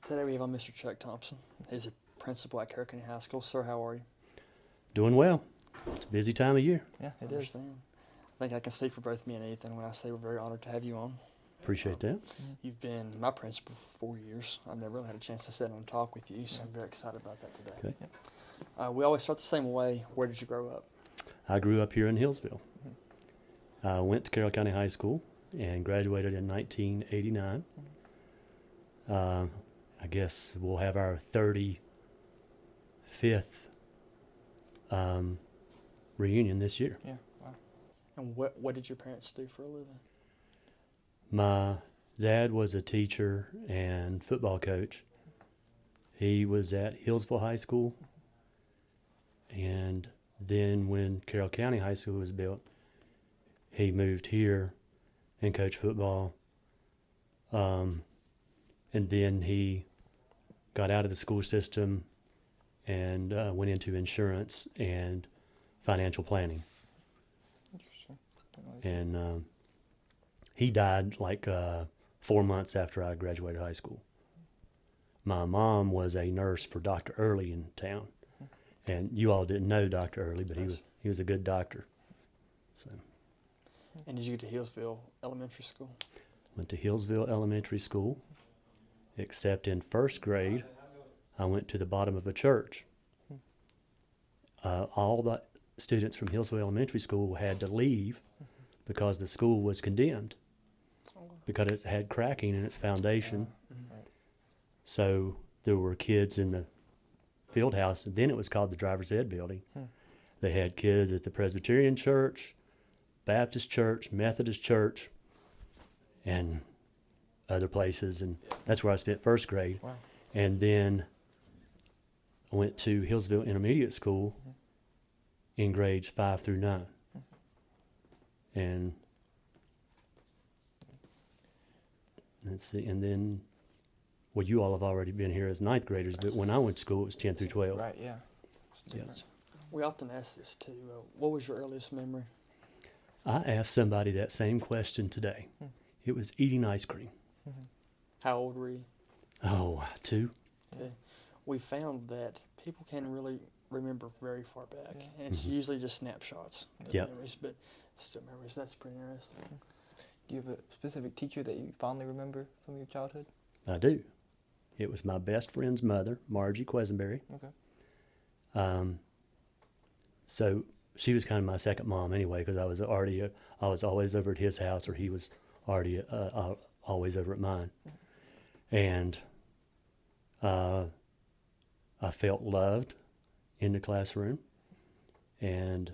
Today we have on Mr. Chuck Thompson. He's a principal at Carroll County High School. Sir, how are you? Doing well. It's a busy time of year. Yeah, it is. Understand. I think I can speak for both me and Ethan when I say we're very honored to have you on. Appreciate that. You've been my principal for 4 years. I've never really had a chance to sit down and talk with you, so I'm very excited about that today. Okay. We always start the same way. Where did you grow up? I grew up here in Hillsville. I went to Carroll County High School and graduated in 1989. I guess we'll have our 35th reunion this year. Yeah, wow. And what did your parents do for a living? My dad was a teacher and football coach. He was at Hillsville High School, and then when Carroll County High School was built, he moved here and coached football. And then he got out of the school system and went into insurance and financial planning. Interesting. And he died like 4 months after I graduated high school. My mom was a nurse for Dr. Early in town. And you all didn't know Dr. Early, but he was a good doctor. So. And did you get to Hillsville Elementary School? Went to Hillsville Elementary School, except in first grade, I went to the bottom of a church. All the students from Hillsville Elementary School had to leave because the school was condemned because it had cracking in its foundation. So there were kids in the field house, and then it was called the Driver's Ed building. They had kids at the Presbyterian Church, Baptist Church, Methodist Church, and other places, and that's where I spent first grade. Wow. And then I went to Hillsville Intermediate School in grades 5 through 9. And let's see, and then, well, you all have already been here as ninth graders, but when I went to school, it was 10 through 12. Right, yeah. It's Yeah. different. We often ask this too. What was your earliest memory? I asked somebody that same question today. It was eating ice cream. How old were you? Oh, 2. Okay. We found that people can really remember very far back, Yeah. and it's usually just snapshots of Yep. memories, but still memories. That's pretty interesting. Do you have a specific teacher that you fondly remember from your childhood? I do. It was my best friend's mother, Margie Quisenberry. Okay. So she was kind of my second mom anyway, because I was always over at his house, or he was already always over at mine. And I felt loved in the classroom, and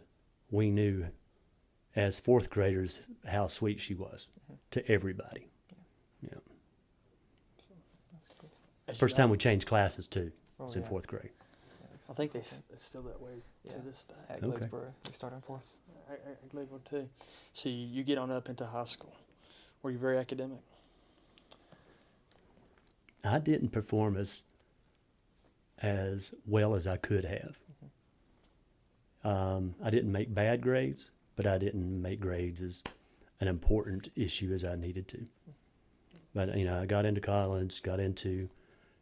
we knew as fourth graders how sweet she was to everybody. Yeah. As you First got- time we changed classes too. Oh, was in yeah. fourth grade. I think it's still that way to Yeah. this day. At Okay. Glensboro, they start in fourth. I believe so too. So you get on up into high school. Were you very academic? I didn't perform as well as I could have. I didn't make bad grades, but I didn't make grades as an important issue as I needed to. But I got into college, got into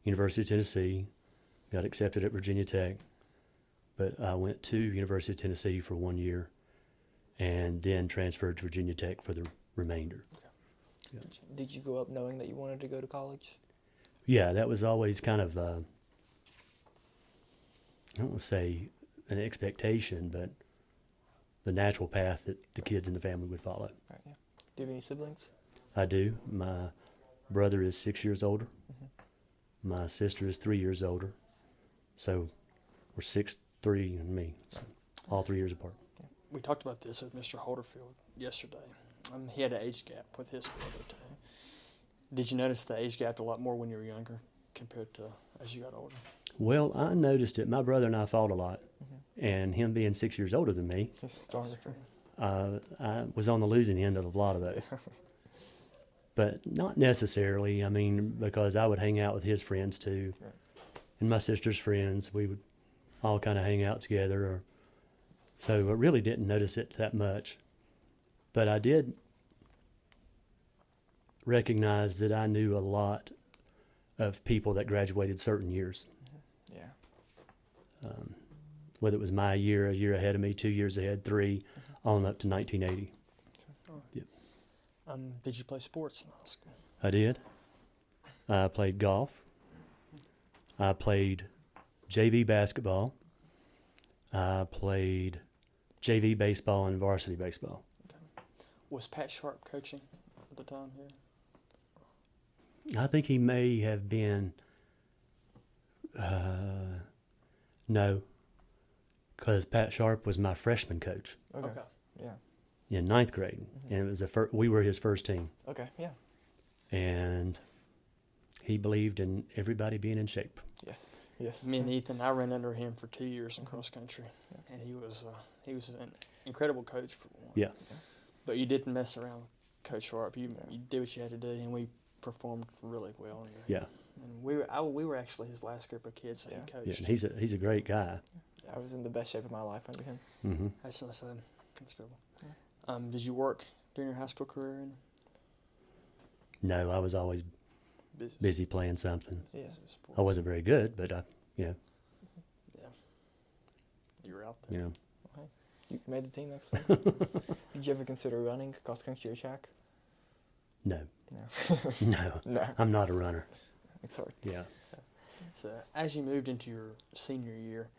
University of Tennessee, got accepted at Virginia Tech, but I went to University of Tennessee for 1 year, and then transferred to Virginia Tech for the remainder. Did you grow up knowing that you wanted to go to college? Yeah, that was always kind of, I don't want to say an expectation, but the natural path that the kids in the family would follow. Right, yeah. Do you have any siblings? I do. My brother is 6 years older. My sister is 3 years older. So we're 6, 3, and me. So all 3 years apart. We talked about this with Mr. Holderfield yesterday. He had an age gap with his brother too. Did you notice the age gap a lot more when you were younger compared to as you got older? Well, I noticed it. My brother and I fought a lot. And him being 6 years older than me, He's stronger. I was on the losing end of a lot of those. But not necessarily. I mean, because I would hang out with his friends too. Right. And my sister's friends. We would all kind of hang out together. So I really didn't notice it that much. But I did recognize that I knew a lot of people that graduated certain years. Yeah. Whether it was my year, a year ahead of me, 2 years ahead, 3, on up to 1980. Yep. Did you play sports in high school? I did. I played golf. I played JV basketball. I played JV baseball and varsity baseball. Was Pat Sharp coaching at the time here? I think he may have been, no, because Pat Sharp was my freshman coach Okay. Okay. Yeah. in 9th grade, and it was we were his first team, Okay. Yeah. and he believed in everybody being in shape. Yes. Yes. Me and Ethan, I ran under him for 2 years in cross country, and he was an incredible coach for one. Yeah. But you didn't mess around with Coach Sharp. You did what you had to do, and we performed really well under him. Yeah, And we were actually his last group of kids that he yeah, coached. and he's a great guy. I was in the best shape of my life under him. Mm-hmm. That's what I said. That's good. Did you work during your high school career? No, I was always busy playing something. Yeah. Sports. I wasn't very good, but Yeah. You were out there. you know, You made the team next season. Did you ever consider running cross country or track? no, No. no, No. I'm not a runner. It's hard. Yeah. So as you moved into your senior year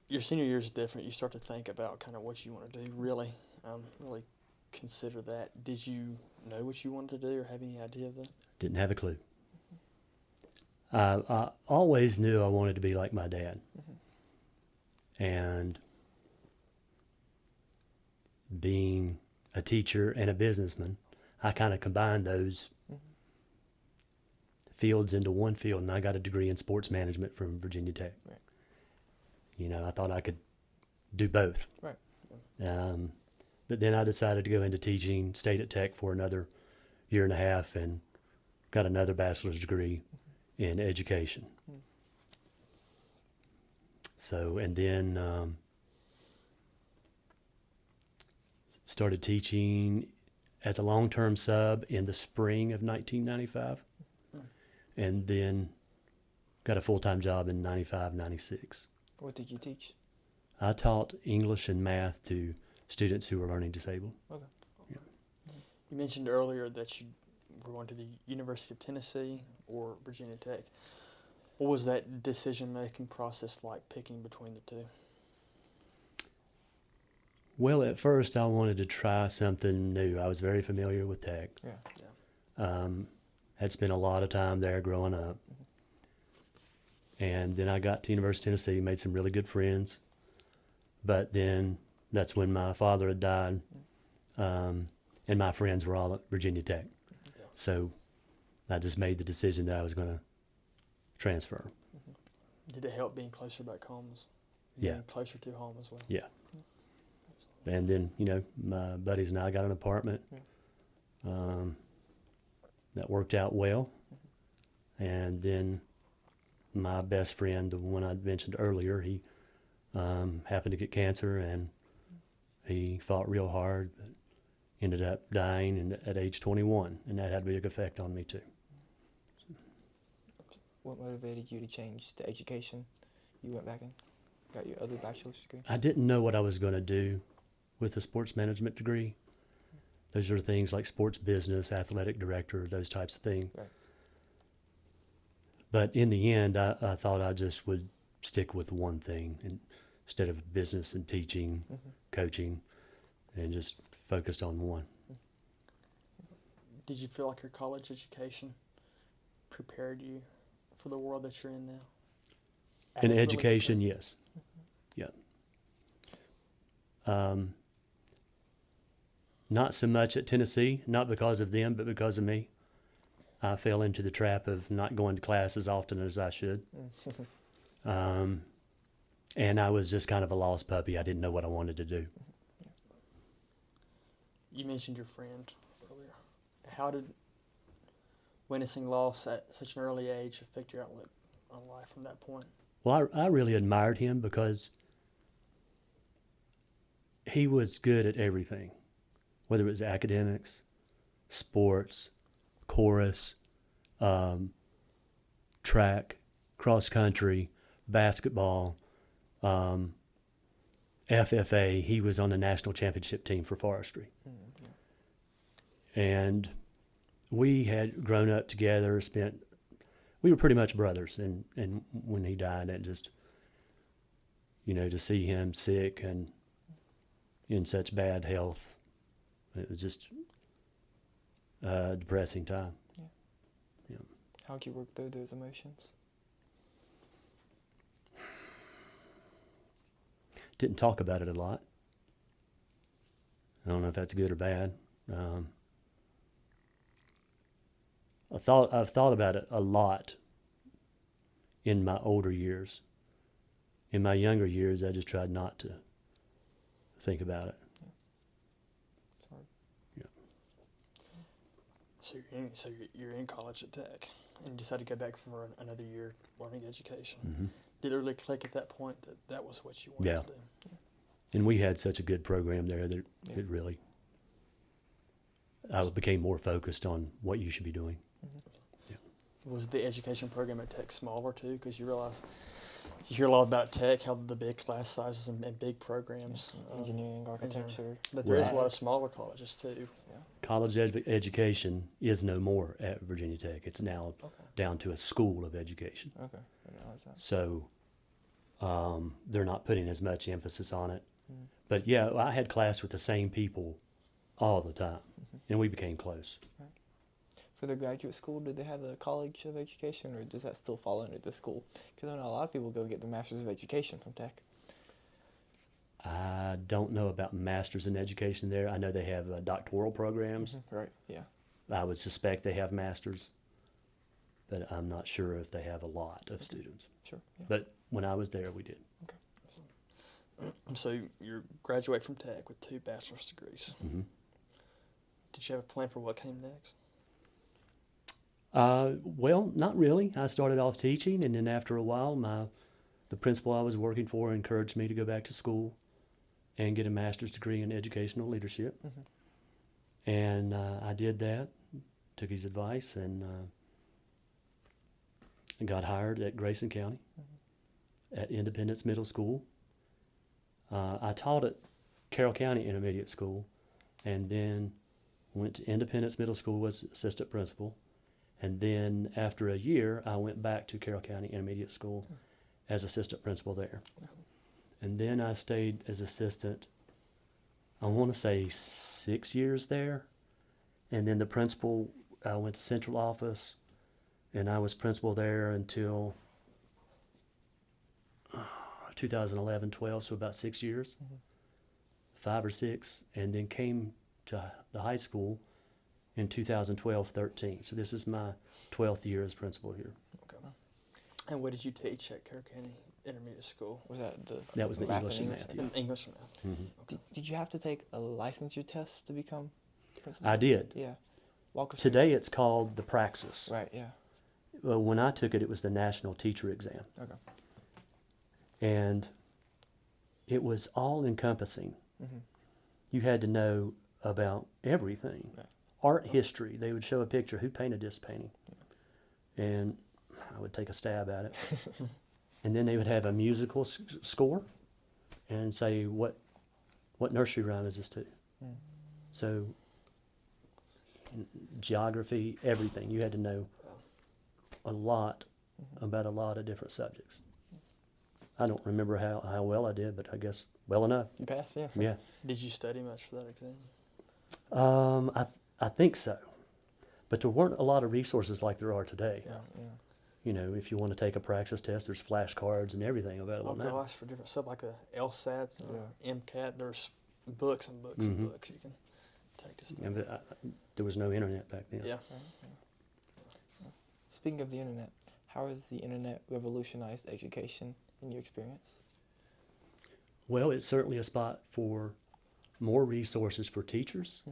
is different. You start to think about kind of what you want to do. Really consider that. Did you know what you wanted to do or have any idea of that? Didn't have a clue. I always knew I wanted to be like my dad. And being a teacher and a businessman, I kind of combined those fields into one field, and I got a degree in sports management from Virginia Tech. Right. You know, I thought I could do both. Right. But then I decided to go into teaching, stayed at Tech for another year and a half, and got another bachelor's degree in education. So, and then started teaching as a long-term sub in the spring of 1995, and then got a full-time job in 95, 96. What did you teach? I taught English and math to students who were learning disabled. Okay. You mentioned earlier that you were going to the University of Tennessee or Virginia Tech. What was that decision-making process like, picking between the two? Well, at first I wanted to try something new. I was very familiar with Tech. Yeah. Had spent a lot of time there growing up. And then I got to University of Tennessee, made some really good friends. But then that's when my father had died, and my friends were all at Virginia Tech. Yeah. So I just made the decision that I was going to transfer. Did it help being closer back home? Yeah. Being closer to home as well? Yeah. And then, you know, my buddies and I got an apartment. That worked out well. And then my best friend, the one I mentioned earlier, he happened to get cancer, and he fought real hard, but ended up dying at age 21, and that had a big effect on me too. What motivated you to change to education? You went back and got your other bachelor's degree? I didn't know what I was going to do with a sports management degree. Those are things like sports business, athletic director, those types of things. Right. But in the end, I thought I just would stick with one thing instead of business and teaching, coaching, and just focus on one. Did you feel like your college education prepared you for the world that you're in now? In Really education, prepared? yes. Yeah. Not so much at Tennessee, not because of them, but because of me. I fell into the trap of not going to class as often as I should. And I was just kind of a lost puppy. I didn't know what I wanted to do. You mentioned your friend earlier. How did witnessing loss at such an early age affect your outlook on life from that point? Well, I really admired him because he was good at everything, whether it was academics, sports, chorus, track, cross country, basketball, FFA. He was on the national championship team for forestry. And we had grown up together, we were pretty much brothers. And when he died, it just, to see him sick and in such bad health, it was just a depressing time. How'd you work through those emotions? Didn't talk about it a lot. I don't know if that's good or bad. I've thought about it a lot in my older years. In my younger years, I just tried not to think about it. Sorry. So you're in college at Tech, and you decided to go back for another year learning education. Mm-hmm. Did it really click at that point that was what you wanted to do? And we had such a good program there that it really, I became more focused on what you should be doing. Was the education program at Tech smaller too? Because you realize you hear a lot about Tech, how the big class sizes and big programs. Engineering, architecture. But there is a Right. lot of smaller colleges too. College education is no more at Virginia Tech. It's now down to a school of education. Okay. I didn't realize that. So they're not putting as much emphasis on it. But yeah, I had class with the same people all the time, and we became close. For the graduate school, did they have a college of education, or does that still fall under the school? Because I know a lot of people go get their Masters of Education from Tech. I don't know about masters in education there. I know they have doctoral programs. Right, yeah. I would suspect they have masters, but I'm not sure if they have a lot of students. Sure. Yeah. But when I was there, we did. So you graduate from Tech with 2 bachelor's degrees. Mm-hmm. Did you have a plan for what came next? Well, not really. I started off teaching, and then after a while, the principal I was working for encouraged me to go back to school and get a master's degree in educational leadership. And I did that, took his advice, and got hired at Grayson County at Independence Middle School. I taught at Carroll County Intermediate School, and then went to Independence Middle School as assistant principal. And then after a year, I went back to Carroll County Intermediate School as assistant principal there. And then I stayed as assistant, I want to say 6 years there. And then the principal, I went to central office, and I was principal there until 2011-12, so about 6 years, 5 or 6, and then came to the high school in 2012-13. So this is my 12th year as principal here. Okay. And what did you teach at Carroll County Intermediate School? Was that That was the math English and math. Yeah. English and math. Mm-hmm. Did you have to take a licensure test to become principal? I did. Yeah. Walk us Today through. it's called the Praxis. Right, yeah. Well, when I took it, it was the National Teacher Exam. Okay. And it was all encompassing. You had to know about everything. Right. Art history, they would show a picture, who painted this painting? And I would take a stab at it. And then they would have a musical score and say, what nursery rhyme is this to? So geography, everything. You had to know a lot about a lot of different subjects. I don't remember how well I did, but I guess well enough. You passed, yeah. Yeah. Did you study much for that exam? I think so. But there weren't a lot of resources like there are today. Yeah. You know, if you want to take a praxis test, there's flashcards and everything available Oh now. gosh, for different stuff like the LSATs, MCAT, there's books and books Mhm. and books you can take to study. Yeah, but there was no internet back then. Yeah. Speaking of the internet, how has the internet revolutionized education in your experience? Well, it's certainly a spot for more resources for teachers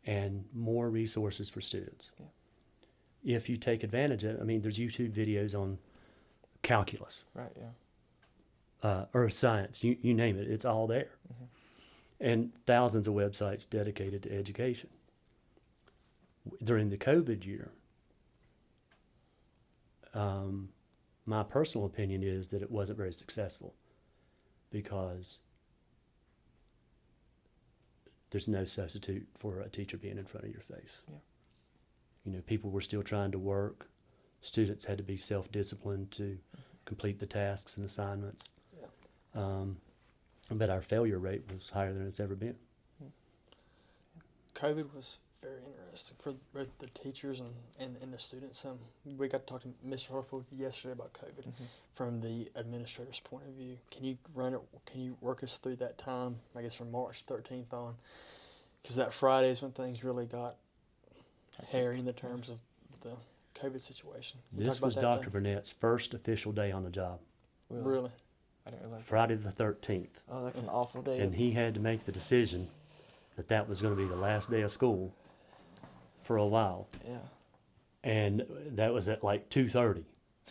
and more resources for students. Yeah. If you take advantage of it, I mean, there's YouTube videos on calculus, Right, yeah. earth science, you name it, it's all there. And thousands of websites dedicated to education. During the COVID year, my personal opinion is that it wasn't very successful because there's no substitute for a teacher being in front of your face. Yeah. You know, people were still trying to work. Students had to be self-disciplined to complete the tasks and assignments. Yeah. But our failure rate was higher than it's ever been. COVID was very interesting for both the teachers and the students. We got to talk to Mr. Hartfield yesterday about COVID from the administrator's point of view. Can you work us through that time, I guess from March 13th on? Because that Friday is when things really got hairy in the terms of the COVID situation. This was Dr. Burnett's first official day on the job. Really? I didn't realize. Friday the 13th. Oh, that's an awful day. And he had to make the decision that was going to be the last day of school for a while. Yeah. And that was at like 2:30.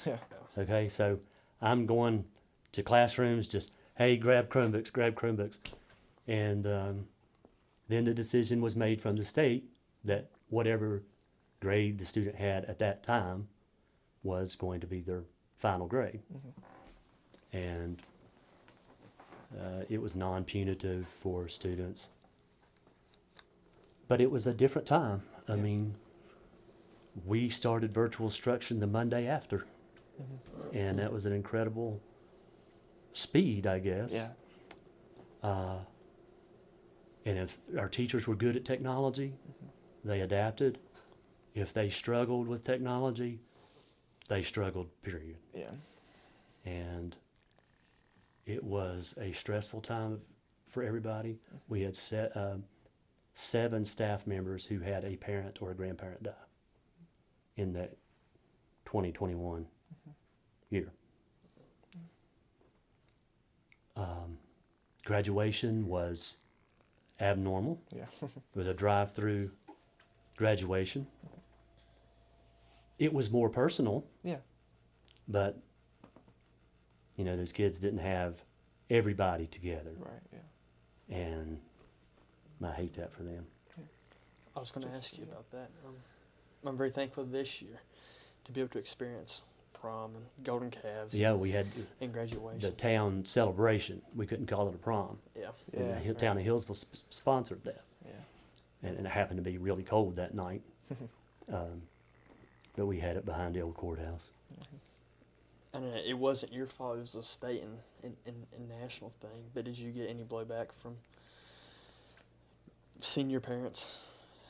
Yeah. Okay, so I'm going to classrooms just, hey, grab Chromebooks. And then the decision was made from the state that whatever grade the student had at that time was going to be their final grade. And it was non-punitive for students. But it was a different time. I mean, we started virtual instruction the Monday after. And that was an incredible speed, I guess. Yeah. And if our teachers were good at technology, they adapted. If they struggled with technology, they struggled, period. Yeah. And it was a stressful time for everybody. We had 7 staff members who had a parent or a grandparent die in that 2021 year. Graduation was abnormal. Yeah. It was a drive-through graduation. It was more personal. Yeah. But, you know, those kids didn't have everybody together. Right. Yeah. And I hate that for them. I was going to ask you about that. I'm very thankful this year to be able to experience prom and golden calves. Yeah, we had and graduation. the town celebration. We couldn't call it a prom. Yeah. And the town of Hillsville sponsored that. Yeah. And it happened to be really cold that night. But we had it behind the old courthouse. And it wasn't your fault. It was a state and national thing. But did you get any blowback from senior parents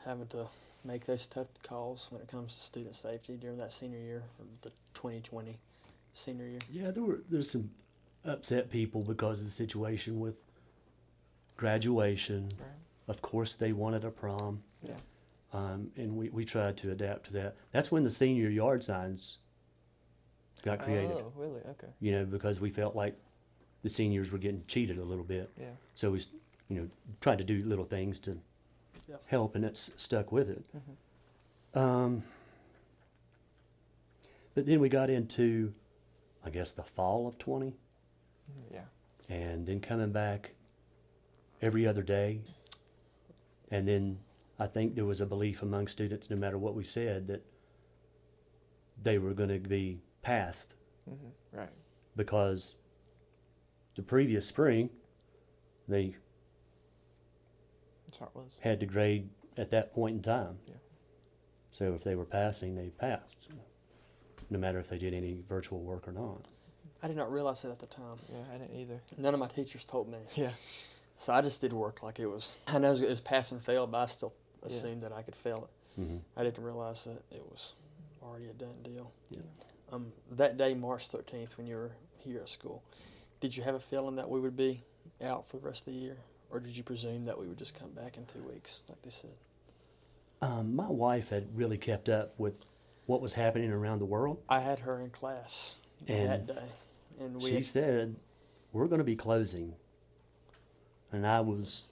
having to make those tough calls when it comes to student safety during that senior year, or the 2020 senior year? Yeah, there's some upset people because of the situation with graduation. Right. Of course, they wanted a prom. Yeah. And we tried to adapt to that. That's when the senior yard signs got created. Oh, really? Okay. You know, because we felt like the seniors were getting cheated a little bit. Yeah. So we, you know, tried to do little things to help, and it's stuck with it. But then we got into, I guess, the fall of 20, Yeah. and then coming back every other day. And then I think there was a belief among students, no matter what we said, that they were going to be passed Right. because the previous spring they That's how it was. had to grade at that point in time. Yeah. So if they were passing, they passed, no matter if they did any virtual work or not. I did not realize that at the time. Yeah, I didn't either. None of my teachers told me. Yeah. So I just did work like it was. I know it was pass and fail, but I still assumed that I could fail it. I didn't realize that it was already a done deal. Yeah. That day, March 13th, when you were here at school, did you have a feeling that we would be out for the rest of the year? Or did you presume that we would just come back in 2 weeks, like they said? My wife had really kept up with what was happening around the world. I had her in class that day. And She said, we're going to be closing. And I was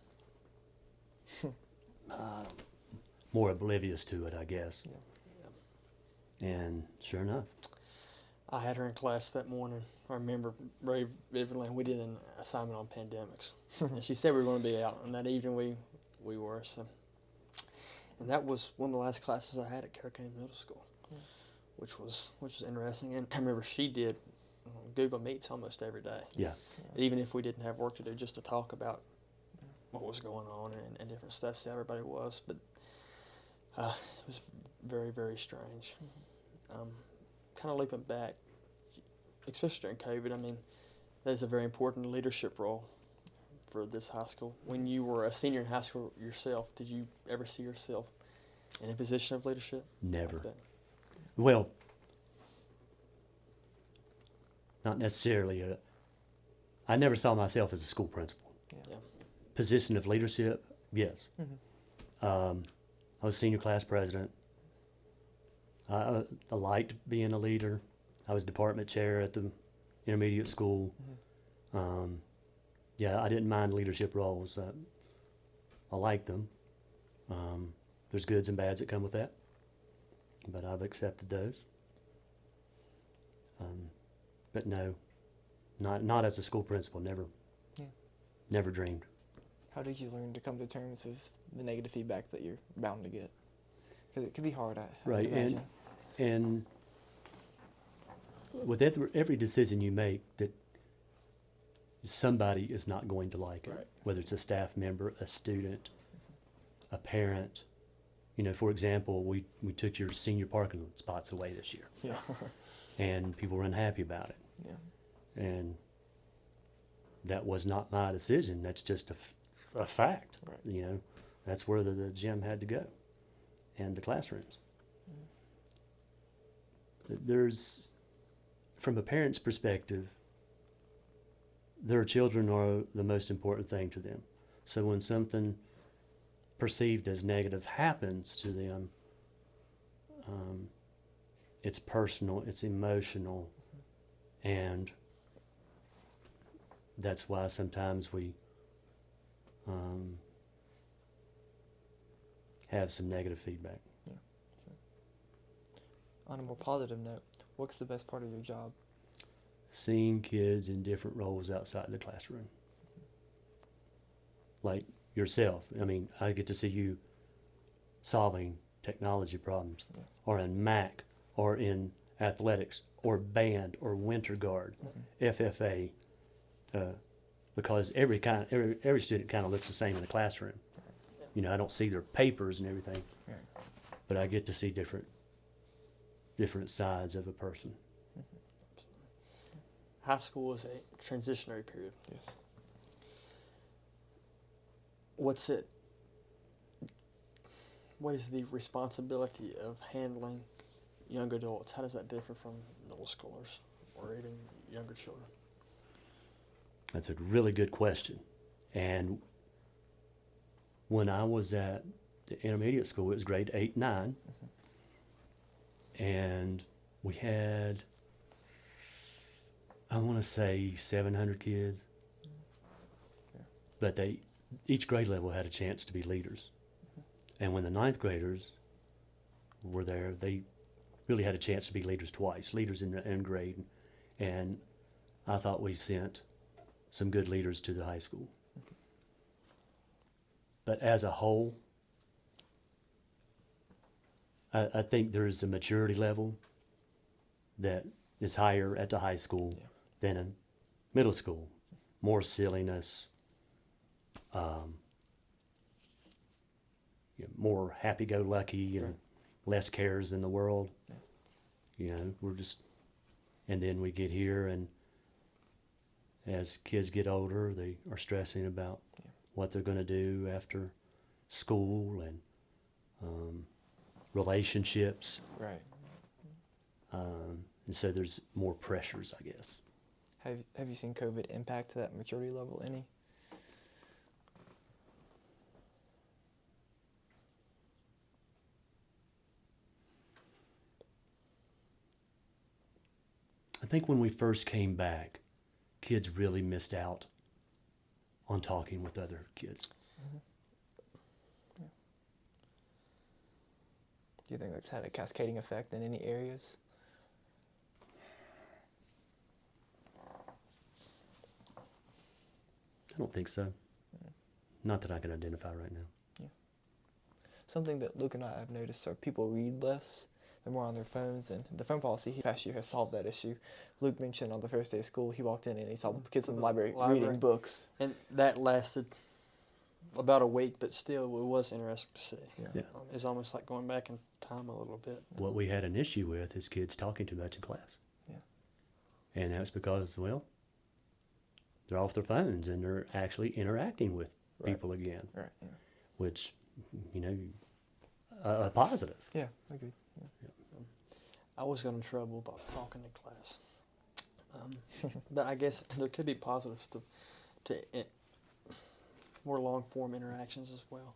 more oblivious to it, I guess. Yeah. And sure enough. I had her in class that morning. I remember very vividly, and we did an assignment on pandemics. And she said we were going to be out, and that evening we were. So. And that was one of the last classes I had at Carroll County Middle School. which was interesting. And I remember she did Google Meets almost every day. Yeah. Even if we didn't have work to do, just to talk about what was going on and different stuff, see how everybody was. But it was very, very strange. Kind of leaping back, especially during COVID, I mean, there's a very important leadership role for this high school. When you were a senior in high school yourself, did you ever see yourself in a position of leadership? Never. Like that? Well, not necessarily. I never saw myself as a school principal. Yeah. Position of leadership, yes. Mm-hmm. I was senior class president. I liked being a leader. I was department chair at the intermediate school. Yeah, I didn't mind leadership roles. I liked them. There's goods and bads that come with that, but I've accepted those. But no, not as a school principal. Never dreamed. How did you learn to come to terms with the negative feedback that you're bound to get? Because it can be hard, I Right, would imagine. and with every decision you make, that somebody is not going to like it, Right. whether it's a staff member, a student, a parent. You know, for example, we took your senior parking spots away this year, Yeah. and people were unhappy about it. Yeah. And that was not my decision. That's just a fact. Right. You know, that's where the gym had to go, and the classrooms. There's, from a parent's perspective, their children are the most important thing to them. So when something perceived as negative happens to them, it's personal, it's emotional, and that's why sometimes we have some negative feedback. On a more positive note, what's the best part of your job? Seeing kids in different roles outside the classroom. Like yourself. I mean, I get to see you solving technology problems, or in Mac, or in athletics, or band, or winter guard, FFA, because every student kind of looks the same in the classroom. You know, I don't see their papers and everything, but I get to see different sides of a person. High school is a transitionary period. Yes. What is the responsibility of handling young adults? How does that differ from middle schoolers or even younger children? That's a really good question. And when I was at the intermediate school, it was grade 8, 9. And we had, I want to say 700 kids. But each grade level had a chance to be leaders. And when the 9th graders were there, they really had a chance to be leaders twice, leaders in the end grade. And I thought we sent some good leaders to the high school. But as a whole, I think there's a maturity level that is higher at the high school than in middle school. More silliness, more happy-go-lucky, and less cares in the world. You know, and then we get here, and as kids get older, they are stressing about what they're going to do after school, and relationships. Right. And so there's more pressures, I guess. Have you seen COVID impact that maturity level any? I think when we first came back, kids really missed out on talking with other kids. Do you think that's had a cascading effect in any areas? I don't think so. Not that I can identify right now. Something that Luke and I have noticed are people read less. they're more on their phones, and the phone policy past year has solved that issue. Luke mentioned on the first day of school, he walked in and he saw kids in the library reading books. And that lasted about a week, but still, it was interesting to see. Yeah. It's almost like going back in time a little bit. What we had an issue with is kids talking too much in class. Yeah. And that's because, well, they're off their phones and they're actually interacting with people again, Right. Yeah. which, you know, a positive. Yeah. I agree. Yeah. I always got in trouble about talking in class. But I guess there could be positives to more long-form interactions as well.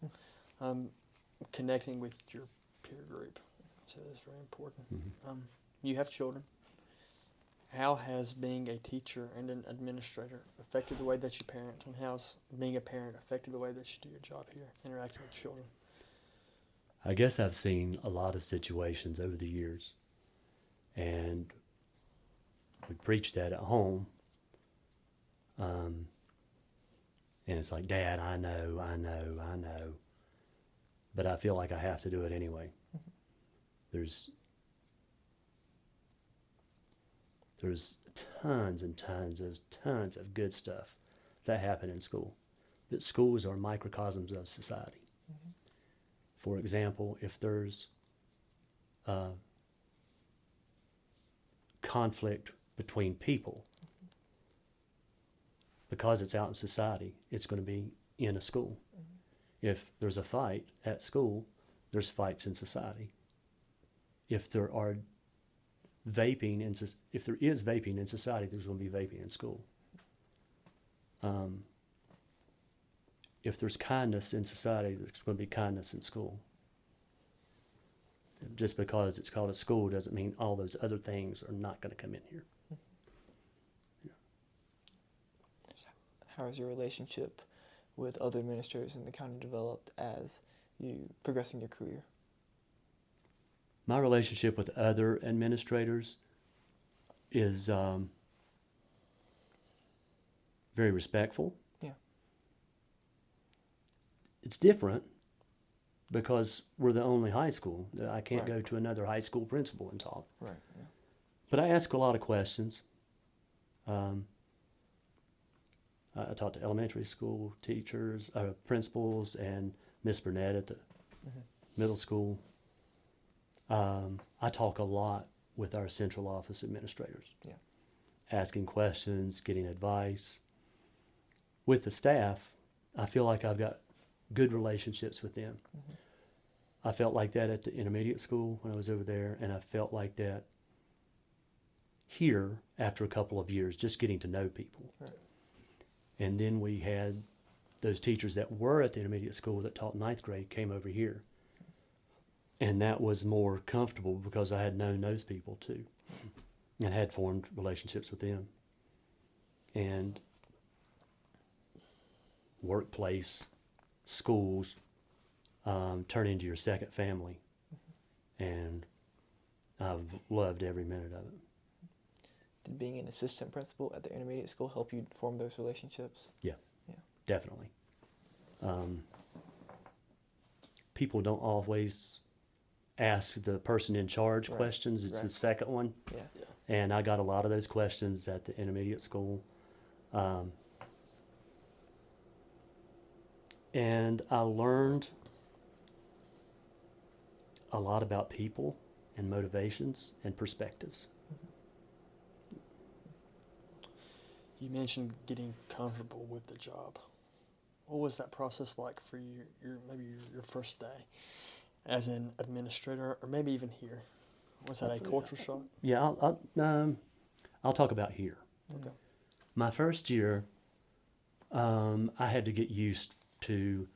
Connecting with your peer group. So that's very important. You have children. How has being a teacher and an administrator affected the way that you parent, and how's being a parent affected the way that you do your job here, interacting with children? I guess I've seen a lot of situations over the years, and we preach that at home. And it's like, Dad, I know, but I feel like I have to do it anyway. There's tons and tons of good stuff that happen in school. But schools are microcosms of society. For example, if there's conflict between people, because it's out in society, it's going to be in a school. If there's a fight at school, there's fights in society. If there is vaping in society, there's going to be vaping in school. If there's kindness in society, there's going to be kindness in school. Just because it's called a school doesn't mean all those other things are not going to come in here. How has your relationship with other administrators in the county developed as you progress in your career? My relationship with other administrators is very respectful. Yeah. It's different because we're the only high school. I can't Right. go to another high school principal and talk. Right. Yeah. But I ask a lot of questions. I talk to elementary school teachers, principals, and Miss Burnett at the middle school. I talk a lot with our central office administrators. Yeah. Asking questions, getting advice. With the staff, I feel like I've got good relationships with them. I felt like that at the intermediate school when I was over there, and I felt like that here after a couple of years, just getting to know people. Right. And then we had those teachers that were at the intermediate school that taught ninth grade came over here. And that was more comfortable because I had known those people too and had formed relationships with them. And workplace, schools turn into your second family. And I've loved every minute of it. Did being an assistant principal at the intermediate school help you form those relationships? Definitely. People don't always ask the person in charge Right. questions. It's the second one. Yeah. And I got a lot of those questions at the intermediate school. And I learned a lot about people and motivations and perspectives. You mentioned getting comfortable with the job. What was that process like for you? Your first day as an administrator, or maybe even here? Was that a culture shock? Yeah, I'll talk about here. Okay. My first year, I had to get used to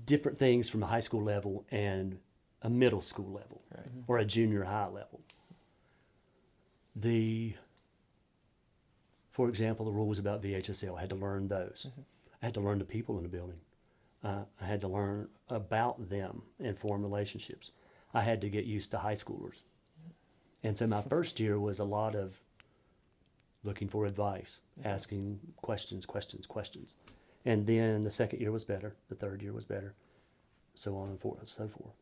different things from a high school level and a middle school level, Right. or a junior high level. For example, the rules about VHSL, I had to learn those. I had to learn the people in the building. I had to learn about them and form relationships. I had to get used to high schoolers. And so my first year was a lot of looking for advice, asking questions. And then the second year was better, the third year was better, so on and so forth.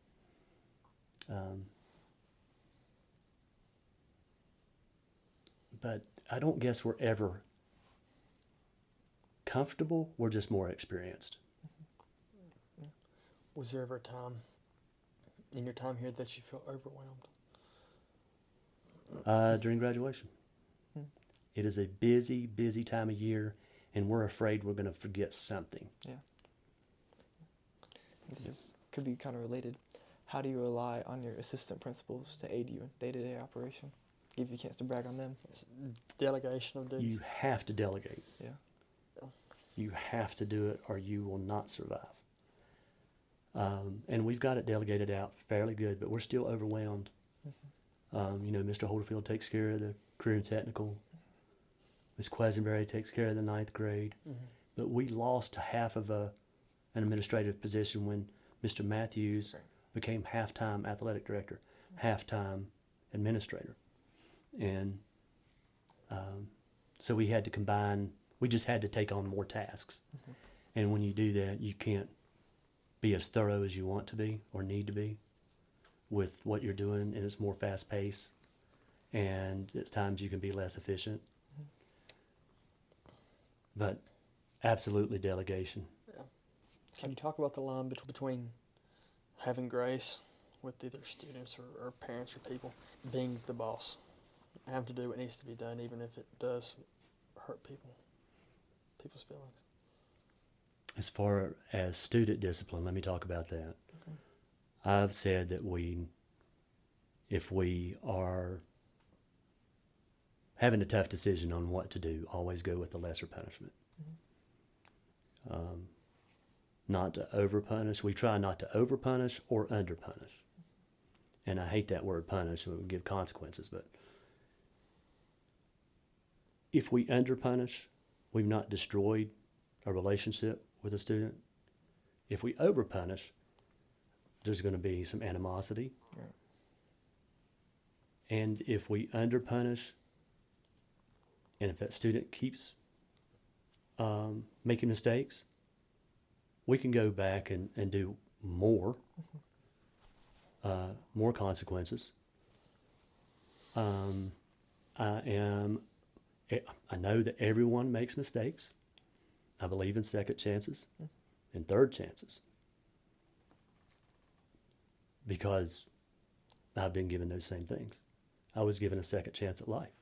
But I don't guess we're ever comfortable. We're just more experienced. Was there ever a time in your time here that you felt overwhelmed? During graduation. It is a busy, busy time of year, and we're afraid we're going to forget something. Yeah. Could be kind of related. How do you rely on your assistant principals to aid you in day-to-day operation? Give you a chance to brag on them. It's delegation of duties. You have to delegate. Yeah. You have to do it, or you will not survive. And we've got it delegated out fairly good, but we're still overwhelmed. Mr. Holderfield takes care of the career and technical. Ms. Quesenberry takes care of the 9th grade. But we lost half of an administrative position when Mr. Matthews became half-time athletic director, half-time administrator. And so we had to combine, we just had to take on more tasks. And when you do that, you can't be as thorough as you want to be or need to be with what you're doing, and it's more fast-paced, and at times you can be less efficient. But absolutely delegation. Yeah. Can you talk about the line between having grace with either students or parents or people, being the boss, having to do what needs to be done, even if it does hurt people's feelings? As far as student discipline, let me talk about that. Okay. I've said that if we are having a tough decision on what to do, always go with the lesser punishment. Not to over-punish. We try not to over-punish or under-punish. And I hate that word punish, so it would give consequences, but if we under-punish, we've not destroyed a relationship with a student. If we over-punish, there's going to be some animosity. Right. And if we under-punish, and if that student keeps making mistakes, we can go back and do more consequences. I know that everyone makes mistakes. I believe in second chances and third chances because I've been given those same things. I was given a second chance at life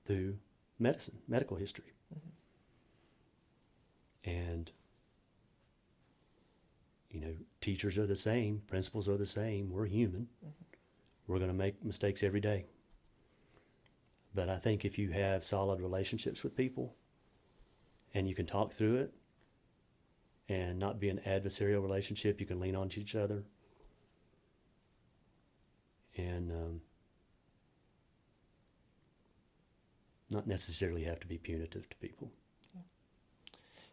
through medical history. And, teachers are the same, principals are the same, we're human. We're going to make mistakes every day. But I think if you have solid relationships with people and you can talk through it and not be an adversarial relationship, you can lean on each other and not necessarily have to be punitive to people.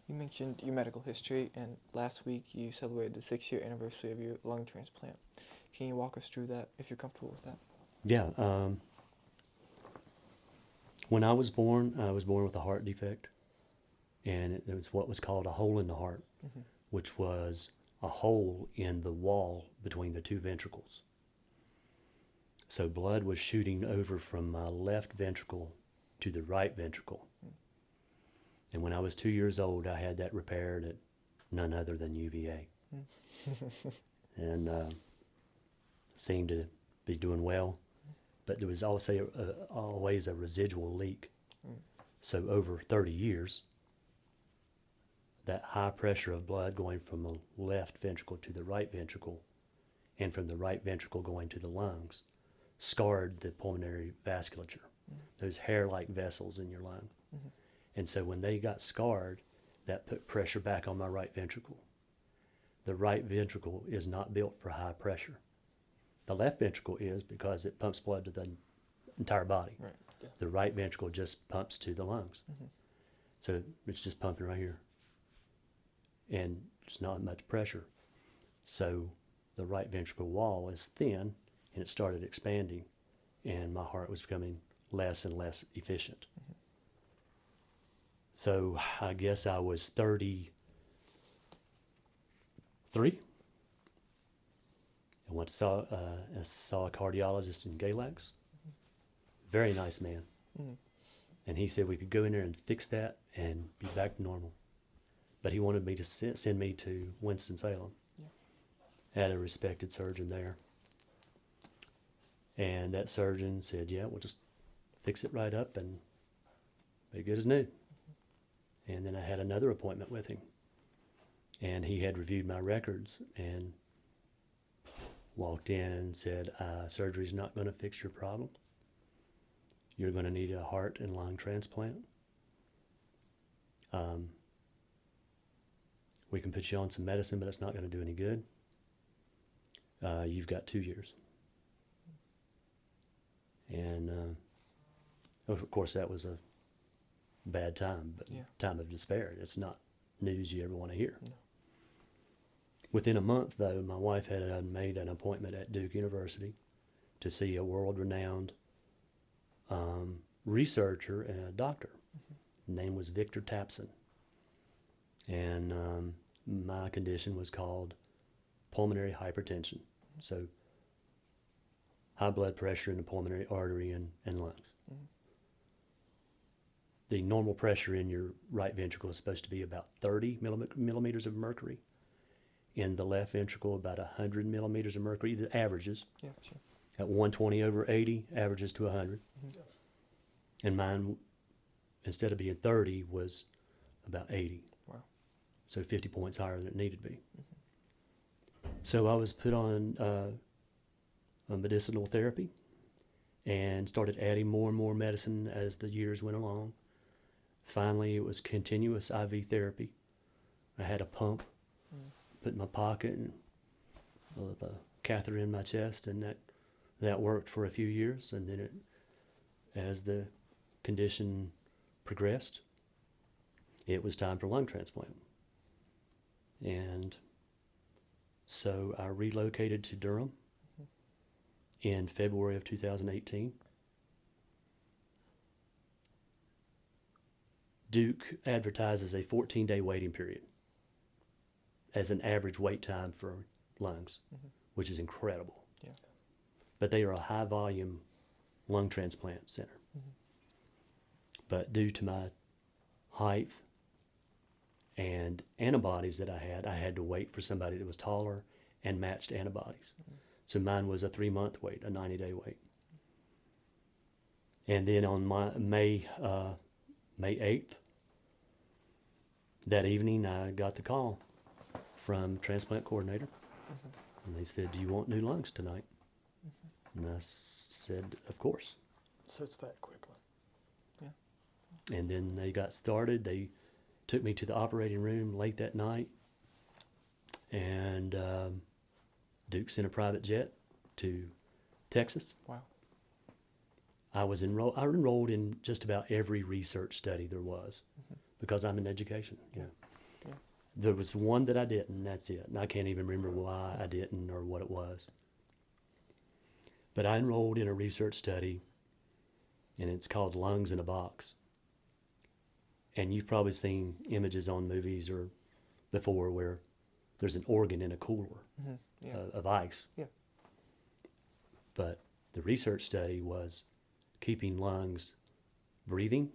You mentioned your medical history, and last week you celebrated the 6-year anniversary of your lung transplant. Can you walk us through that, if you're comfortable with that? Yeah. When I was born with a heart defect, and it was what was called a hole in the heart, which was a hole in the wall between the two ventricles. So blood was shooting over from my left ventricle to the right ventricle. And when I was 2 years old, I had that repaired at none other than UVA. And seemed to be doing well. But there was also always a residual leak. So over 30 years, that high pressure of blood going from the left ventricle to the right ventricle and from the right ventricle going to the lungs scarred the pulmonary vasculature, those hair-like vessels in your lung. And so when they got scarred, that put pressure back on my right ventricle. The right ventricle is not built for high pressure. The left ventricle is because it pumps blood to the entire body. Right. Yeah. The right ventricle just pumps to the lungs. So it's just pumping right here. And there's not much pressure. So the right ventricle wall is thin, and it started expanding, and my heart was becoming less and less efficient. So I guess I was 33 I went to saw a cardiologist in Galax. Very nice man. Mm. And he said we could go in there and fix that and be back to normal. But he wanted me to send me to Winston-Salem. Yeah. Had a respected surgeon there. And that surgeon said, yeah, we'll just fix it right up and be good as new. And then I had another appointment with him. And he had reviewed my records and walked in and said, surgery's not going to fix your problem. You're going to need a heart and lung transplant. We can put you on some medicine, but it's not going to do any good. You've got 2 years. And of course, that was a bad time, but time of despair. It's not news you ever want to hear. No. Within a month, though, my wife had made an appointment at Duke University to see a world-renowned researcher and a doctor. His name was Victor Thompson. And my condition was called pulmonary hypertension. So high blood pressure in the pulmonary artery and lungs. Mm-hmm. The normal pressure in your right ventricle is supposed to be about 30 millimeters of mercury. In the left ventricle, about 100 millimeters of mercury, the averages. Yeah, sure. At 120/80, averages to 100. Mm-hmm. And mine, instead of being 30, was about 80. Wow. So 50 points higher than it needed to be. Mm-hmm. So I was put on a medicinal therapy and started adding more and more medicine as the years went along. Finally, it was continuous IV therapy. I had a pump put in my pocket and a catheter in my chest, and that worked for a few years. And then as the condition progressed, it was time for lung transplant. And so I relocated to Durham in February of 2018. Duke advertises a 14-day waiting period as an average wait time for lungs, which is incredible. Yeah. But they are a high-volume lung transplant center. But due to my height and antibodies that I had to wait for somebody that was taller and matched antibodies. So mine was a 3-month wait, a 90-day wait. And then on May 8th, that evening, I got the call from transplant coordinator. And they said, do you want new lungs tonight? And I said, of course. So it's that quickly. Yeah. And then they got started. They took me to the operating room late that night. And Duke sent a private jet to Texas. Wow. I enrolled in just about every research study there was because I'm in education. Yeah. There was one that I didn't, and that's it. And I can't even remember why I didn't or what it was. But I enrolled in a research study, and it's called Lungs in a Box. And you've probably seen images on movies or before where there's an organ in a cooler of ice. Yeah. But the research study was keeping lungs breathing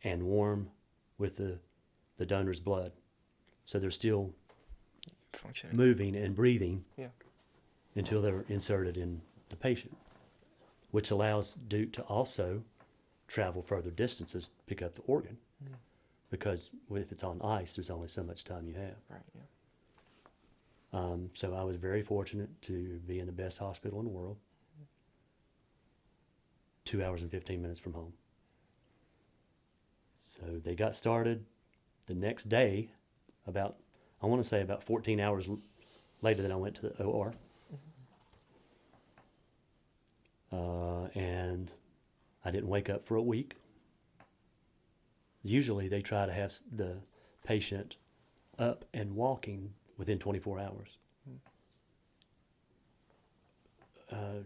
and warm with the donor's blood. So they're still moving and breathing until they're inserted in the patient, which allows Duke to also travel further distances to pick up the organ. Because if it's on ice, there's only so much time you have. Right, yeah. So I was very fortunate to be in the best hospital in the world, 2 hours and 15 minutes from home. So they got started the next day, about 14 hours later than I went to the OR. And I didn't wake up for a week. Usually they try to have the patient up and walking within 24 hours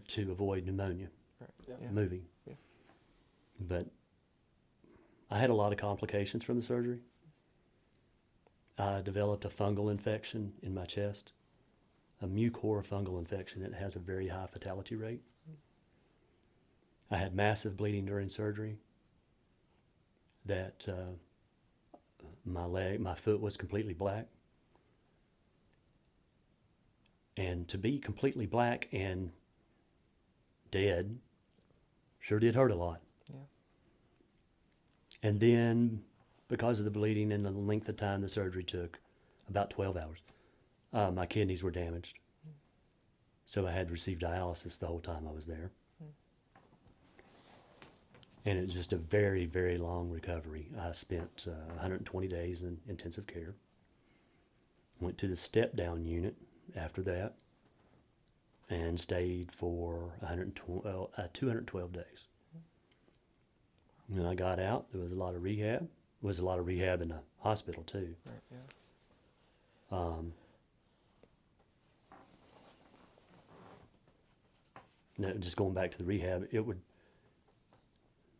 to avoid pneumonia, moving. Yeah. But I had a lot of complications from the surgery. I developed a fungal infection in my chest. a mucor fungal infection that has a very high fatality rate. I had massive bleeding during surgery. That my foot was completely black. And to be completely black and dead sure did hurt a lot. Yeah. And then, because of the bleeding and the length of time the surgery took, about 12 hours, my kidneys were damaged. So I had to receive dialysis the whole time I was there. And it was just a very, very long recovery. I spent 120 days in intensive care. Went to the step-down unit after that and stayed for 212 days. And then I got out. There was a lot of rehab. There was a lot of rehab in the hospital too. Right. Yeah. Now, just going back to the rehab,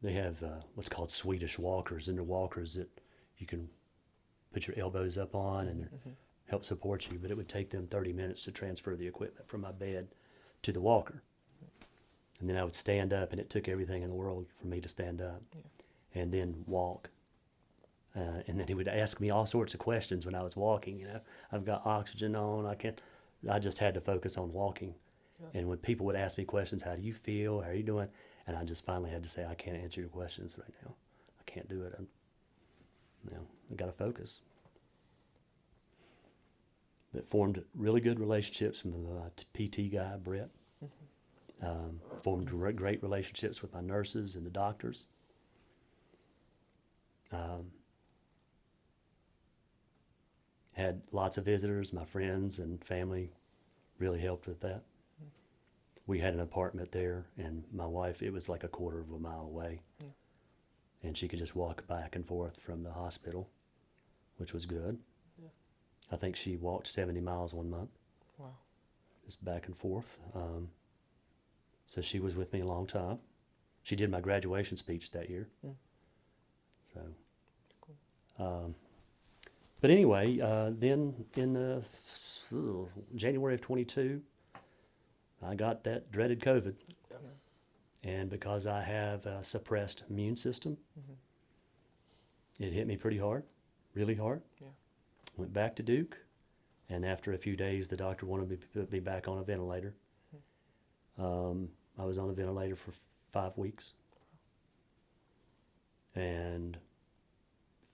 they have what's called Swedish walkers, and they're walkers that you can put your elbows up on and help support you, but it would take them 30 minutes to transfer the equipment from my bed to the walker. And then I would stand up, and it took everything in the world for me to stand up and then walk. And then he would ask me all sorts of questions when I was walking. You know, I've got oxygen on. I just had to focus on walking. Yeah. And when people would ask me questions, how do you feel? How are you doing? And I just finally had to say, I can't answer your questions right now. I can't do it. I got to focus. But formed really good relationships with my PT guy, Brett. Formed great relationships with my nurses and the doctors. Had lots of visitors. My friends and family really helped with that. We had an apartment there, and my wife, it was like a quarter of a mile away. Yeah. And she could just walk back and forth from the hospital, which was good. Yeah. I think she walked 70 miles 1 month. Wow. Just back and forth. So she was with me a long time. She did my graduation speech that year. So, cool. But anyway, then in January of 22, I got that dreaded COVID. And because I have a suppressed immune system, it hit me pretty hard, really hard. Yeah. Went back to Duke, and after a few days, the doctor wanted me to put me back on a ventilator. I was on a ventilator for 5 weeks, and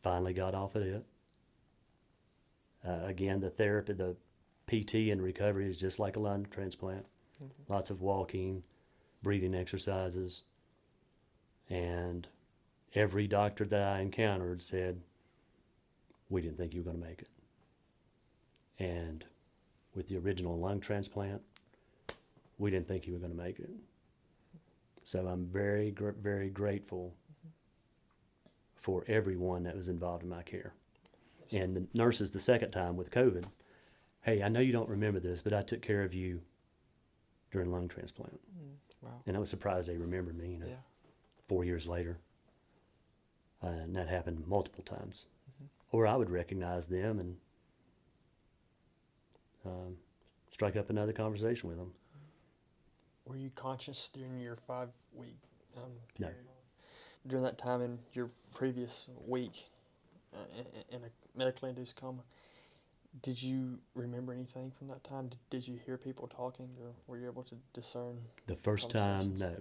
finally got off of it. Again, the therapy, the PT and recovery is just like a lung transplant. Lots of walking, breathing exercises, and every doctor that I encountered said, we didn't think you were going to make it. And with the original lung transplant, we didn't think you were going to make it. So I'm very, very grateful for everyone that was involved in my care. And the nurses the second time with COVID, hey, I know you don't remember this, but I took care of you during lung transplant. Wow. And I was surprised they remembered me, 4 years later. And that happened multiple times. Or I would recognize them and strike up another conversation with them. Were you conscious during your 5-week period? No. During that time in your previous week in a medically induced coma, did you remember anything from that time? Did you hear people talking, or were you able to discern? The first time, no.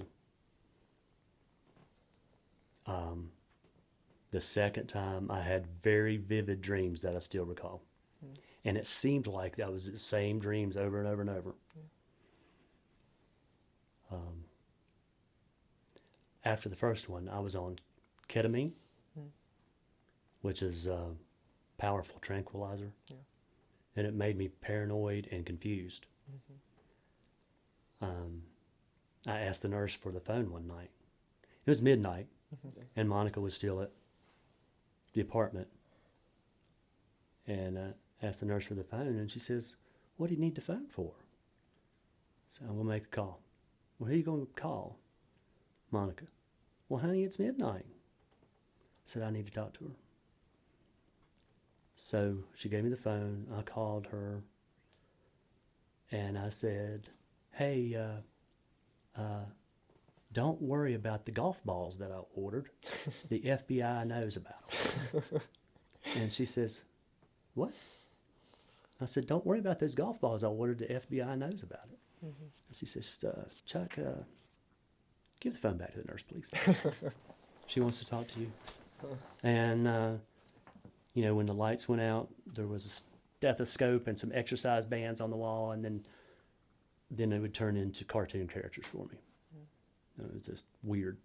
The second time, I had very vivid dreams that I still recall. And it seemed like that was the same dreams over and over and over. After the first one, I was on ketamine, which is a powerful tranquilizer. Yeah. And it made me paranoid and confused. I asked the nurse for the phone one night. It was midnight, and Monica was still at the apartment. And I asked the nurse for the phone, and she says, what do you need the phone for? So I'm going to make a call. Well, who are you going to call? Monica. Well, honey, it's midnight. I said, I need to talk to her. So she gave me the phone. I called her, And I said, hey, don't worry about the golf balls that I ordered. The FBI knows about them. And she says, what? I said, don't worry about those golf balls I ordered. The FBI knows about it. Mm-hmm. And she says, Chuck, give the phone back to the nurse, please. She wants to talk to you. And, you know, when the lights went out, there was a stethoscope and some exercise bands on the wall, and then they would turn into cartoon characters for me. It was just weird.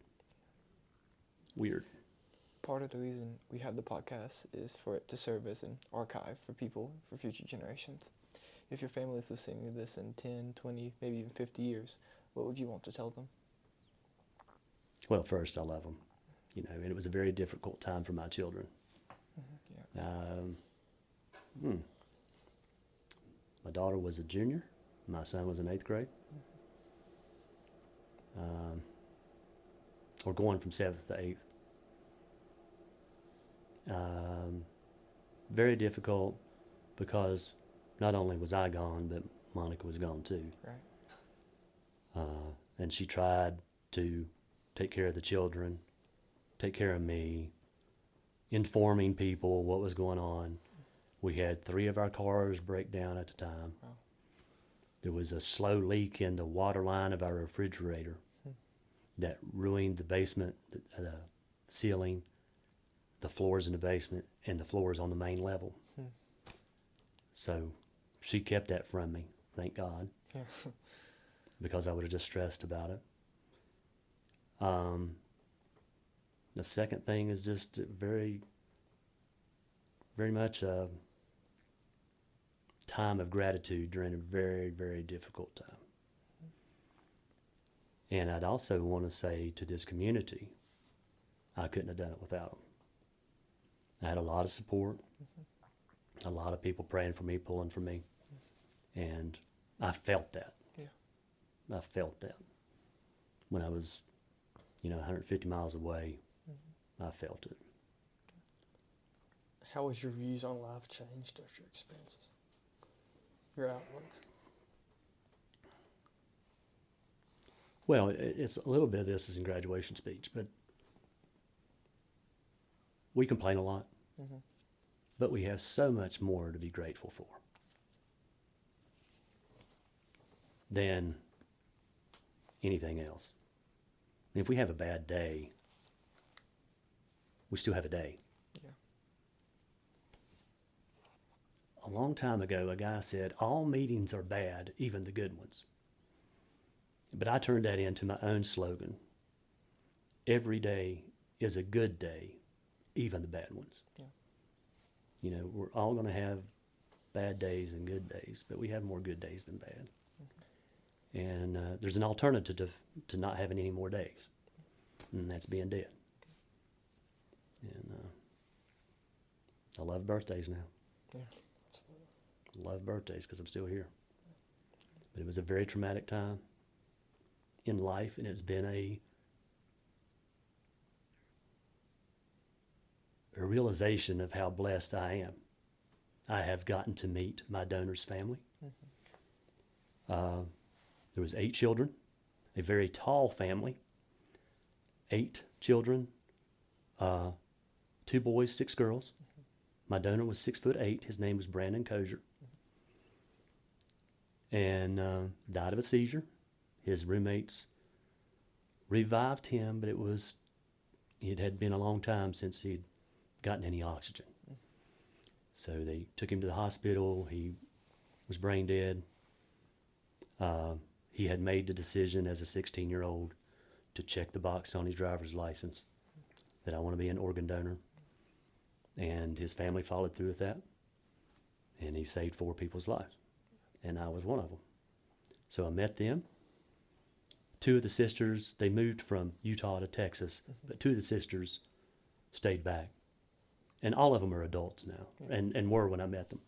Part of the reason we have the podcast is for it to serve as an archive for people, for future generations. If your family is listening to this in 10, 20, maybe even 50 years, what would you want to tell them? Well, first, I love them. You know, and it was a very difficult time for my children. Yeah. My daughter was a junior. My son was in 8th grade. We're going from 7th to 8th. Very difficult because not only was I gone, but Monica was gone too. Right. And she tried to take care of the children, take care of me, informing people what was going on. We had 3 of our cars break down at the time. Wow. There was a slow leak in the water line of our refrigerator that ruined the basement, the ceiling, the floors in the basement, and the floors on the main level. So she kept that from me, thank God, Yeah. because I would have just stressed about it. The second thing is just very, very much a time of gratitude during a very, very difficult time. And I'd also want to say to this community, I couldn't have done it without them. I had a lot of support, a lot of people praying for me, pulling for me, and I felt that. Yeah. I felt that. When I was, 150 miles away, I felt it. How was your views on life changed after your experiences? Your outlooks? Well, it's a little bit of this is in graduation speech, but we complain a lot, but we have so much more to be grateful for than anything else. And if we have a bad day, we still have a day. Yeah. A long time ago, a guy said, all meetings are bad, even the good ones. But I turned that into my own slogan. Every day is a good day, even the bad ones. Yeah. We're all going to have bad days and good days, but we have more good days than bad. And there's an alternative to not having any more days, and that's being dead. And I love birthdays now. Yeah. I love birthdays because I'm still here. But it was a very traumatic time in life, and it's been a realization of how blessed I am. I have gotten to meet my donor's family. There was 8 children, a very tall family, 8 children, 2 boys, 6 girls. My donor was 6'8". His name was Brandon Kozier. And died of a seizure. His roommates revived him, but it had been a long time since he'd gotten any oxygen. So they took him to the hospital. He was brain dead. He had made the decision as a 16-year-old to check the box on his driver's license that I want to be an organ donor. And his family followed through with that. And he saved 4 people's lives. And I was one of them. So I met them. 2 of the sisters, they moved from Utah to Texas, but 2 of the sisters stayed back. And all of them are adults now, and were when I met them.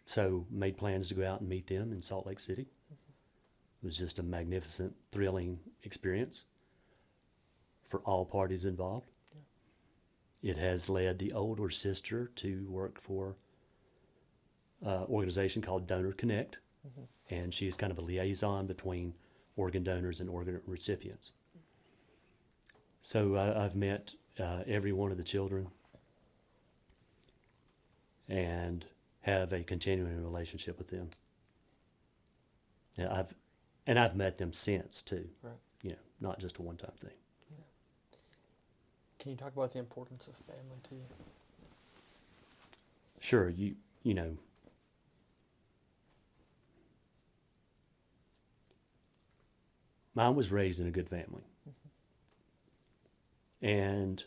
So made plans to go out and meet them in Salt Lake City. It was just a magnificent, thrilling experience for all parties involved. It has led the older sister to work for organization called Donor Connect, Mhm. and she is kind of a liaison between organ donors and organ recipients. So I've met every one of the children and have a continuing relationship with them. And I've met them since too. Right. You know, not just a one-time thing. Can you talk about the importance of family to you? Sure, you know, mine was raised in a good family and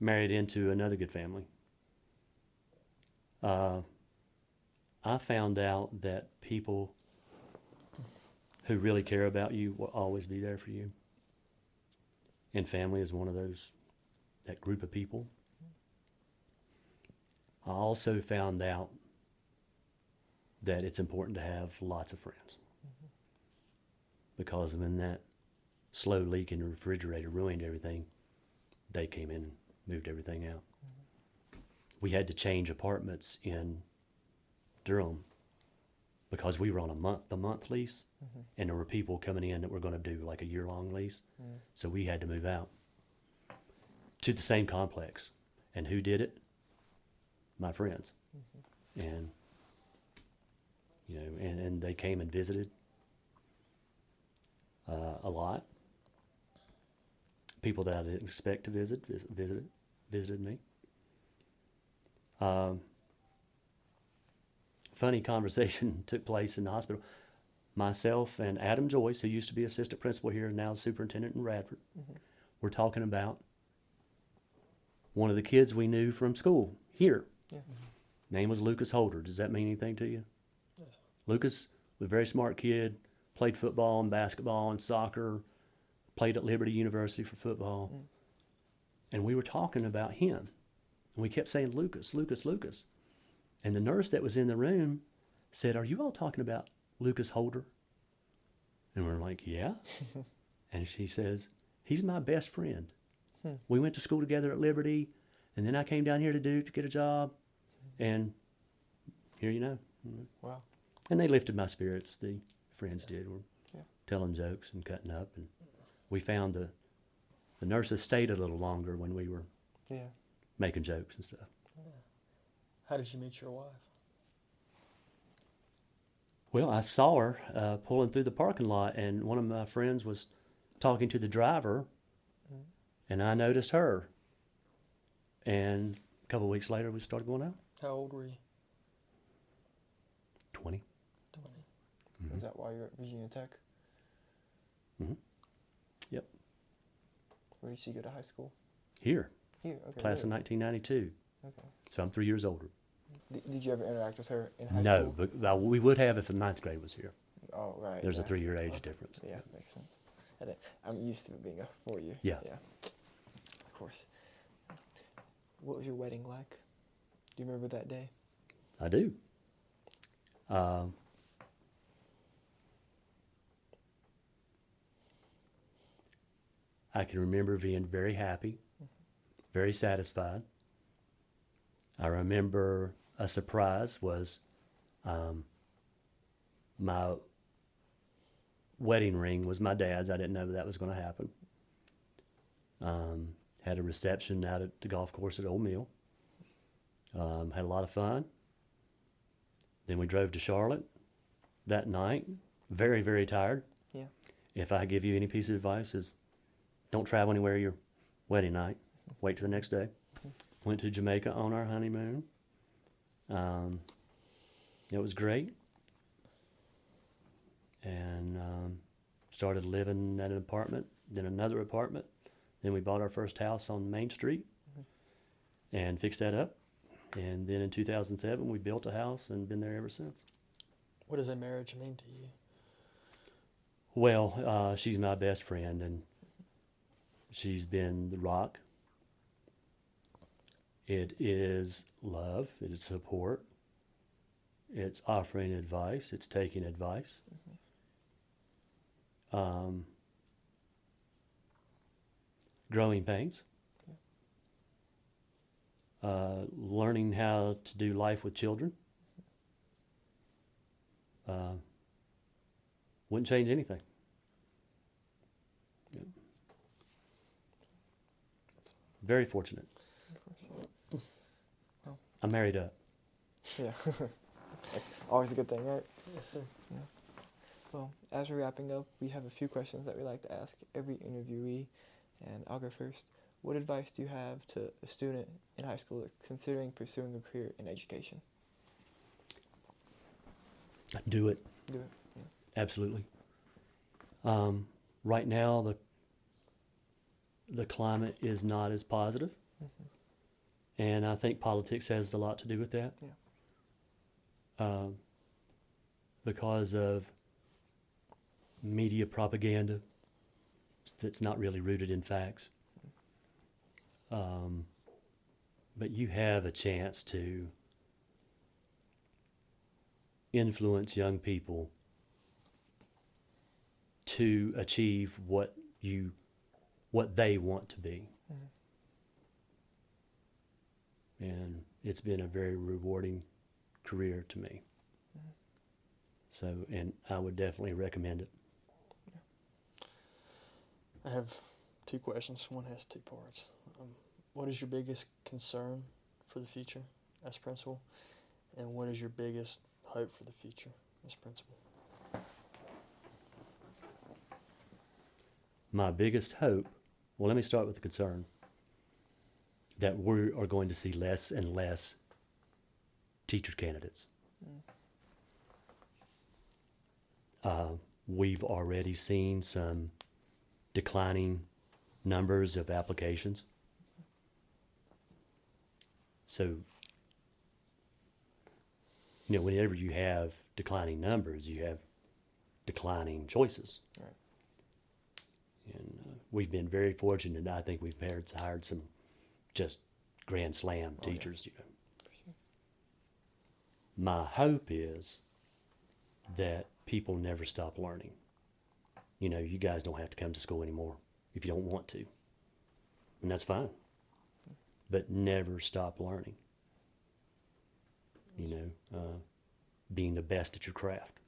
married into another good family. I found out that people who really care about you will always be there for you. And family is one of those, that group of people. I also found out that it's important to have lots of friends. Because when that slow leak in the refrigerator ruined everything, they came in and moved everything out. We had to change apartments in Durham because we were on a month-to-month lease, and there were people coming in that were going to do like a year-long lease. So we had to move out to the same complex. And who did it? My friends. And, you know, and they came and visited a lot. People that I didn't expect to visited me. Funny conversation took place in the hospital. Myself and Adam Joyce, who used to be assistant principal here and now superintendent in Radford, were talking about one of the kids we knew from school here. Yeah. Name was Lucas Holder. Does that mean anything to you? Yes. Lucas was a very smart kid, played football and basketball and soccer, played at Liberty University for football. And we were talking about him. And we kept saying, Lucas, Lucas, Lucas. And the nurse that was in the room said, "Are you all talking about Lucas Holder?" And we're like, "Yeah." And she says, "He's my best friend. We went to school together at Liberty, and then I came down here to get a job, and here you know." Wow. And they lifted my spirits. The friends did. Were Yeah. telling jokes and cutting up, and we found the nurses stayed a little longer when we were Yeah. making jokes and stuff. How did you meet your wife? Well, I saw her pulling through the parking lot, and one of my friends was talking to the driver, and I noticed her. And a couple of weeks later, we started going out. How old were you? 20. 20. Is that why you're at Virginia Tech? Yep. Where did she go to high school? Here, Here. Okay. class of really? 1992. Okay. So I'm 3 years older. Did you ever interact with her in high No, school? but we would have if the ninth grade was here. Oh, right. There's a yeah. 3-year age Okay. difference. Yeah, makes sense. I'm used to it being a 4-year. Yeah. Yeah. Of course. What was your wedding like? Do you remember that day? I do. I can remember being very happy, very satisfied. I remember a surprise was my wedding ring was my dad's. I didn't know that was going to happen. Had a reception out at the golf course at Old Mill. Had a lot of fun. Then we drove to Charlotte that night. Very, very tired. Yeah. If I give you any piece of advice is don't travel anywhere your wedding night. Wait till the next day. Went to Jamaica on our honeymoon. It was great. And started living at an apartment, then another apartment. Then we bought our first house on Main Street and fixed that up. And then in 2007, we built a house and been there ever since. What does a marriage mean to you? Well, she's my best friend, and she's been the rock. It is love. It is support. It's offering advice. It's taking advice. Growing pains. Learning how to do life with children wouldn't change anything. Yeah. Very fortunate. Well. I'm married up. Yeah. That's always a good thing, right? Yes, sir. Yeah. Well, as we're wrapping up, we have a few questions that we like to ask every interviewee, and I'll go first. What advice do you have to a student in high school that's considering pursuing a career in education? Do it. Do it. Yeah. Absolutely. Right now, the climate is not as positive, and I think politics has a lot to do with that. Yeah. Because of media propaganda that's not really rooted in facts. But you have a chance to influence young people to achieve what they want to be. And it's been a very rewarding career to me. So, and I would definitely recommend it. I have two questions. One has two parts. What is your biggest concern for the future as principal? And what is your biggest hope for the future as principal? My biggest hope, well, let me start with the concern that we are going to see less and less teacher candidates. We've already seen some declining numbers of applications. So, whenever you have declining numbers, you have declining choices. Right. And we've been very fortunate. I think we've hired some just grand slam teachers. Yeah. For sure. My hope is that people never stop learning. You guys don't have to come to school anymore if you don't want to. And that's fine. But never stop learning. Being the best at your craft.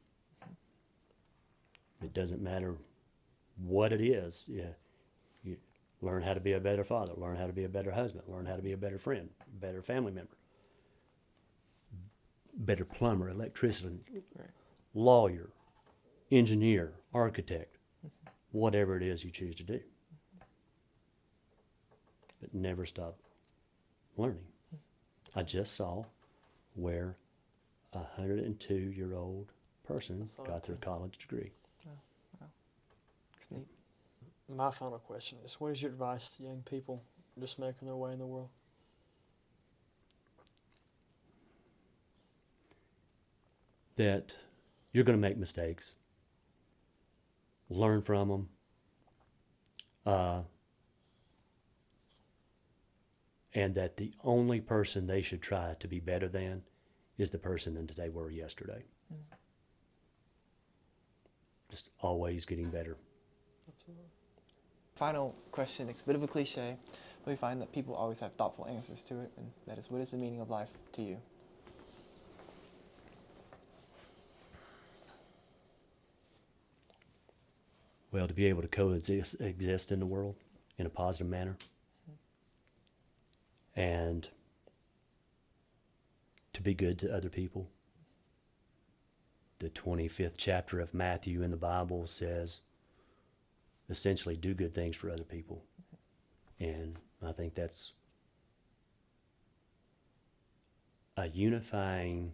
It doesn't matter what it is. Yeah, you learn how to be a better father, learn how to be a better husband, learn how to be a better friend, better family member, better plumber, electrician, Right. lawyer, engineer, architect, whatever it is you choose to do. But never stop learning. I just saw where a 102-year-old person got their college degree. It's neat. My final question is, what is your advice to young people just making their way in the world? That you're going to make mistakes. Learn from them. And that the only person they should try to be better than is the person that they were yesterday. Just always getting better. Absolutely. Final question. It's a bit of a cliche, but we find that people always have thoughtful answers to it, and that is, what is the meaning of life to you? Well, to be able to exist in the world in a positive manner. And to be good to other people. The 25th chapter of Matthew in the Bible says, essentially, do good things for other people. And I think that's a unifying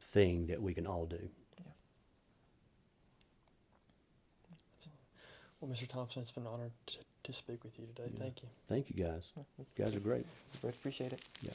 thing that we can all do. Well, Mr. Thompson, it's been an honor to speak with you today. Yeah. Thank you. Thank you guys. You guys are great. We both appreciate it. Yeah.